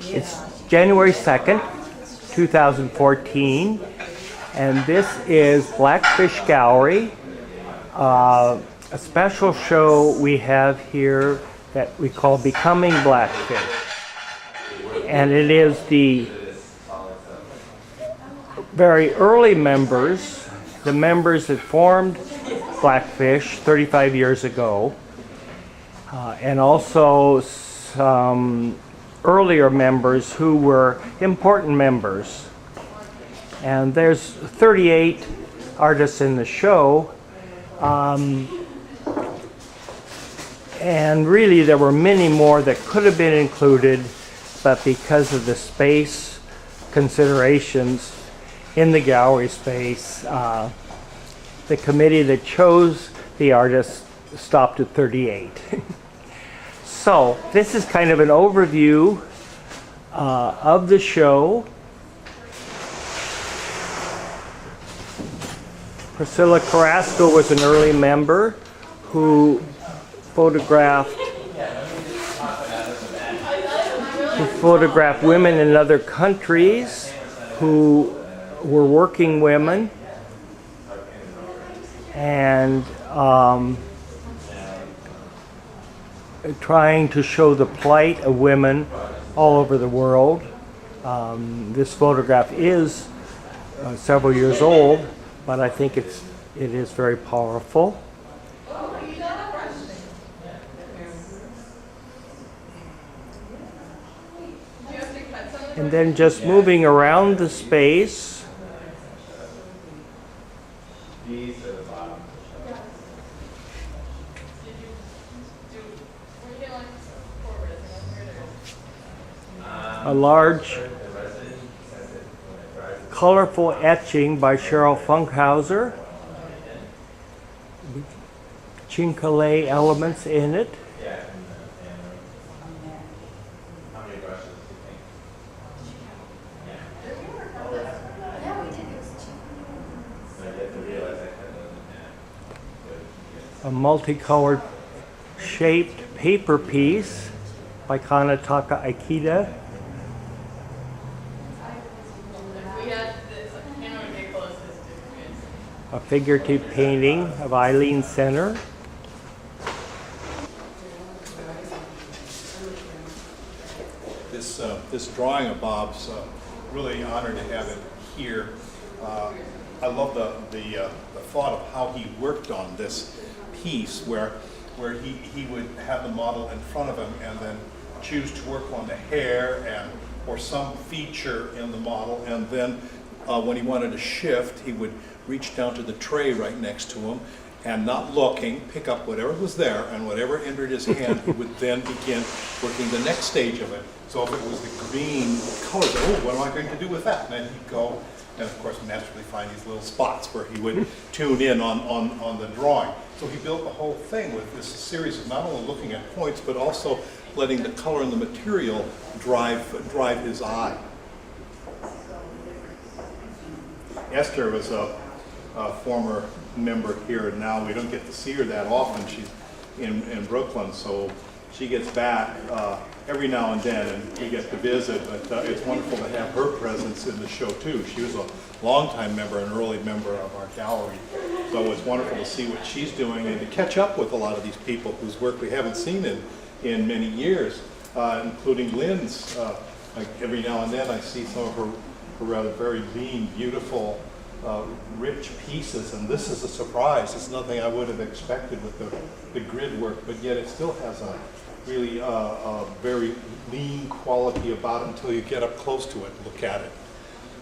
It's January 2nd, 2014, and this is Blackfish Gallery, a special show we have here that we call Becoming Blackfish. And it is the very early members, the members that formed Blackfish 35 years ago, and also some earlier members who were important members. And there's 38 artists in the show, and really there were many more that could have been included, but because of the space considerations in the gallery space, the committee that chose the artists stopped at 38. So this is kind of an overview of the show. Priscilla Carrasco was an early member who photographed women in other countries who were working women, and trying to show the plight of women all over the world. This photograph is several years old, but I think it is very powerful. And then just moving around the space, a large colorful etching by Cheryl Funkhauser, Chinkale elements in it. A multicolored shaped paper piece by Kanataka Aikida. A figurative painting of Eileen Center. This drawing of Bob's, really honored to have it here. I love the thought of how he worked on this piece, where he would have the model in front of him and then choose to work on the hair or some feature in the model, and then when he wanted to shift, he would reach down to the tray right next to him and, not looking, pick up whatever was there, and whatever entered his hand, he would then begin working the next stage of it. So if it was the green colors, oh, what am I going to do with that? And then he'd go and, of course, naturally find these little spots where he would tune in on the drawing. So he built the whole thing with this series of not only looking at points, but also letting the color and the material drive his eye. Esther was a former member here, and now we don't get to see her that often. She's in Brooklyn, so she gets back every now and then, and we get to visit, but it's wonderful to have her presence in the show too. She was a longtime member, an early member of our gallery, so it's wonderful to see what she's doing and to catch up with a lot of these people whose work we haven't seen in many years, including Lynn's. Like every now and then I see some of her rather very lean, beautiful, rich pieces, and this is a surprise. It's nothing I would have expected with the grid work, but yet it still has a really very lean quality about it until you get up close to it and look at it.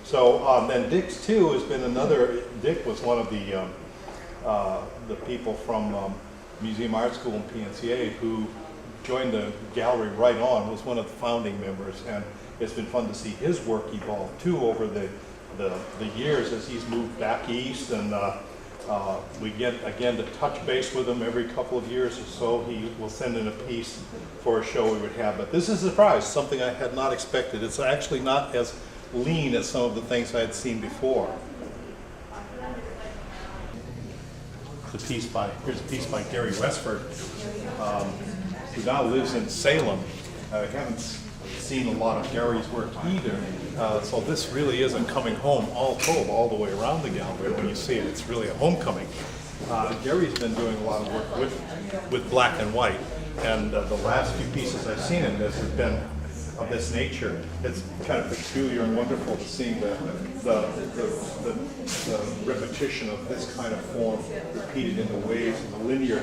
So then Dick's too has been another. Dick was one of the people from Museum Art School and PNCA who joined the gallery right on, was one of the founding members, and it's been fun to see his work evolve too over the years as he's moved back east, and we get again to touch base with him every couple of years or so. He will send in a piece for a show we would have, but this is a surprise, something I had not expected. It's actually not as lean as some of the things I had seen before. Here's a piece by Gary Westford, who now lives in Salem. I haven't seen a lot of Gary's work either. So this really is a coming home, all told, all the way around the gallery. When you see it, it's really a homecoming. Gary's been doing a lot of work with black and white, and the last few pieces I've seen in this have been of this nature. It's kind of peculiar and wonderful to see the repetition of this kind of form repeated in the waves and the linear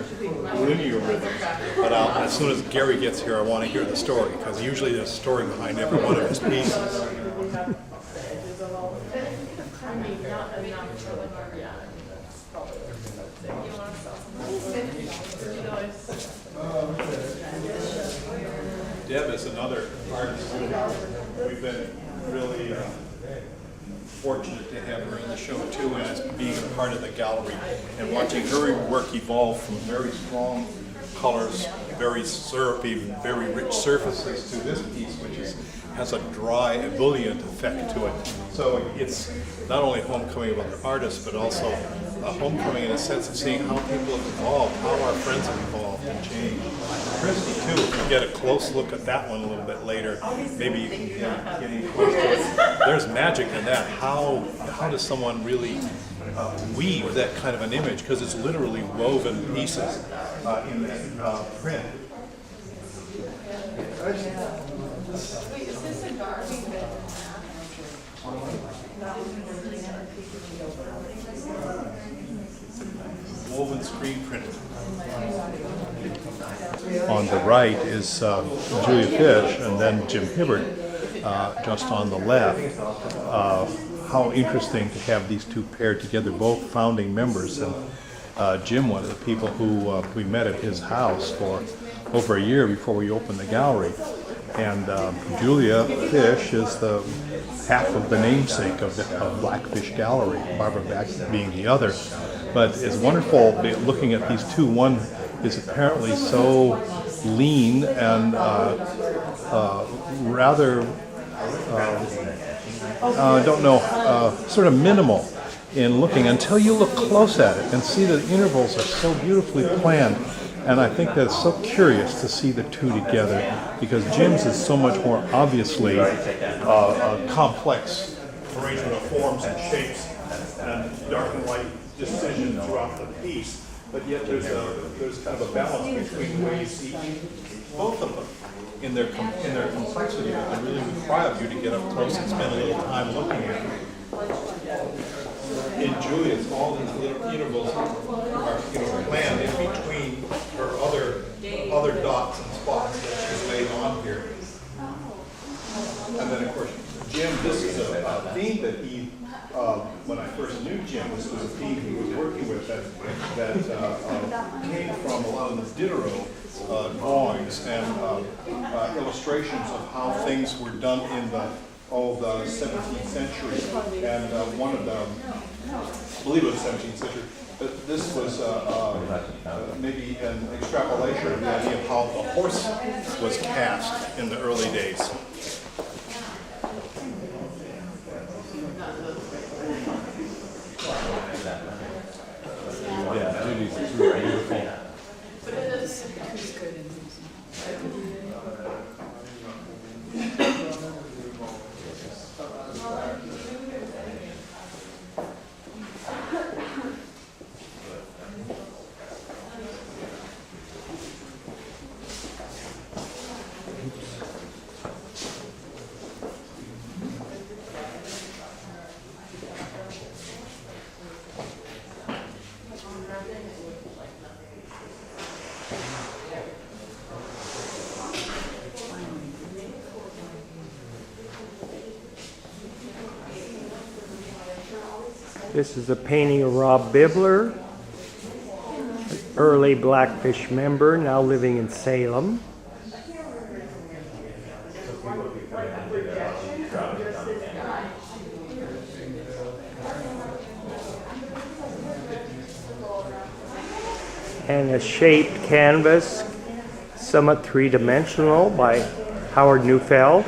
rhythms. But as soon as Gary gets here, I want to hear the story, because usually there's a story behind every one of his pieces. Deb is another artist. We've been really fortunate to have her in the show too, and as being a part of the gallery and watching her work evolve from very strong colors, very syrupy, very rich surfaces to this piece, which has a dry, ebullient effect to it. So it's not only homecoming of other artists, but also a homecoming in a sense of seeing how people have evolved, how our friends have evolved and changed. Christy too, if you get a close look at that one a little bit later, maybe you can get in close to it. There's magic in that. How does someone really weave that kind of an image? Because it's literally woven pieces in that print. Wait, is this a garden? Woven screen printed. On the right is Julia Fish, and then Jim Hibbert just on the left. How interesting to have these two paired together, both founding members. And Jim, one of the people who we met at his house for over a year before we opened the gallery. And Julia Fish is the half of the namesake of Blackfish Gallery, Barbara Beck being the other. But it's wonderful looking at these two. One is apparently so lean and rather, sort of minimal in looking until you look close at it and see that the intervals are so beautifully planned. And I think that it's so curious to see the two together, because Jim's is so much more obviously a complex arrangement of forms and shapes and dark and light decision throughout the piece. But yet there's kind of a balance between the way you see both of them in their complexity that they really require you to get up close and spend a little time looking at them. In Julia's, all these little intervals are planned in between her other dots and spots that she's laid on here. And then of course, Jim, this is a theme that he, when I first knew Jim, this was a theme he was working with that came from a lot of the Diderot drawings and illustrations of how things were done in the 17th century. And one of them, I believe it was 17th century, but this was maybe an extrapolation of the idea of how a horse was cast in the early days. Yeah, Judy's is really beautiful. But it is good in This is a painting of Rob Bibler, an early Blackfish member, now living in Salem. And a shaped canvas, somewhat three-dimensional, by Howard Neufeld.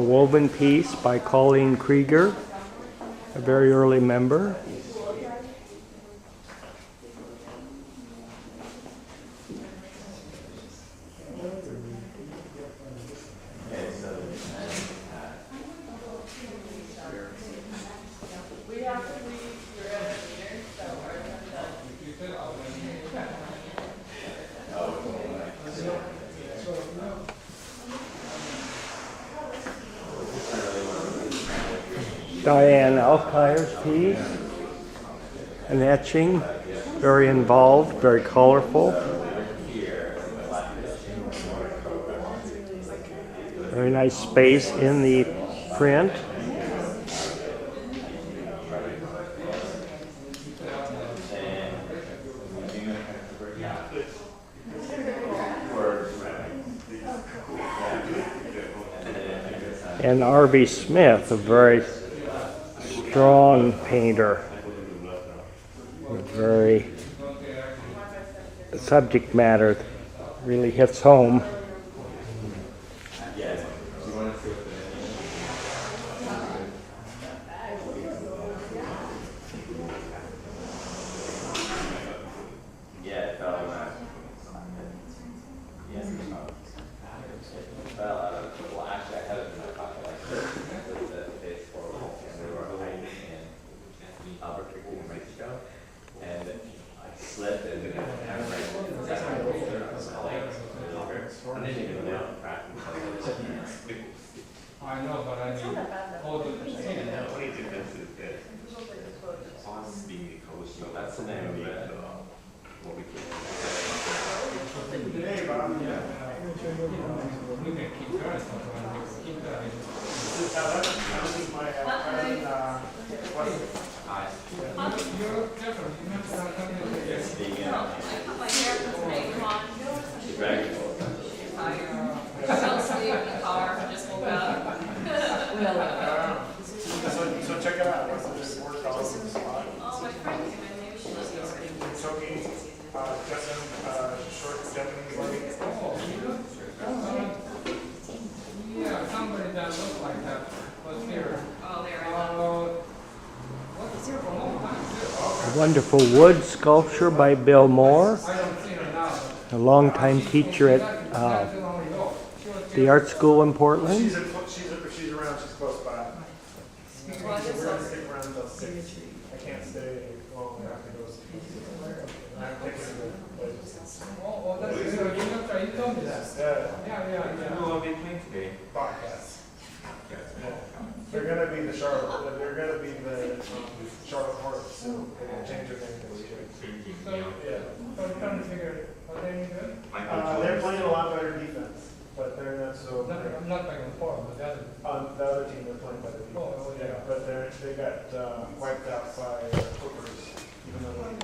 a woven piece by Colleen Krieger, a very early member. Diane Alkire's piece, an etching, very involved, very colorful. Very nice space in the print. And R.B. Smith, a very strong painter, very, the subject matter really hits home. I know, but I mean, all the That's the name of it. we can keep going. Keep going. You look different. You remember how come I put my hair with makeup on. I fell asleep in the car, just woke up. So check it out. There's more dollars in the spot. Oh, my friend came in, maybe she was going Toki, Justin, short Japanese lady. yeah, somebody that looked like that was here. Oh, there. What's here for a long time too? A wonderful wood sculpture by Bill Moore, I don't see her now. a longtime teacher at the art school in Portland. She's around. She's close by. We're gonna stick around until 6. I can't stay long. I have to go. I'm taking the places. Oh, that's good. You told me that. Yeah. Who will be playing today? Podcasts. Yeah. They're gonna be the Charlotte. They're gonna be the Charlotte Hornets. So they're gonna change their name this year. So, Yeah. so I'm trying to figure, are they any good? They're playing a lot better defense, but they're not so. I'm not like on forum, but the other. The other team, they're playing better defense. Oh, yeah. But they got wiped out by Clippers, even though.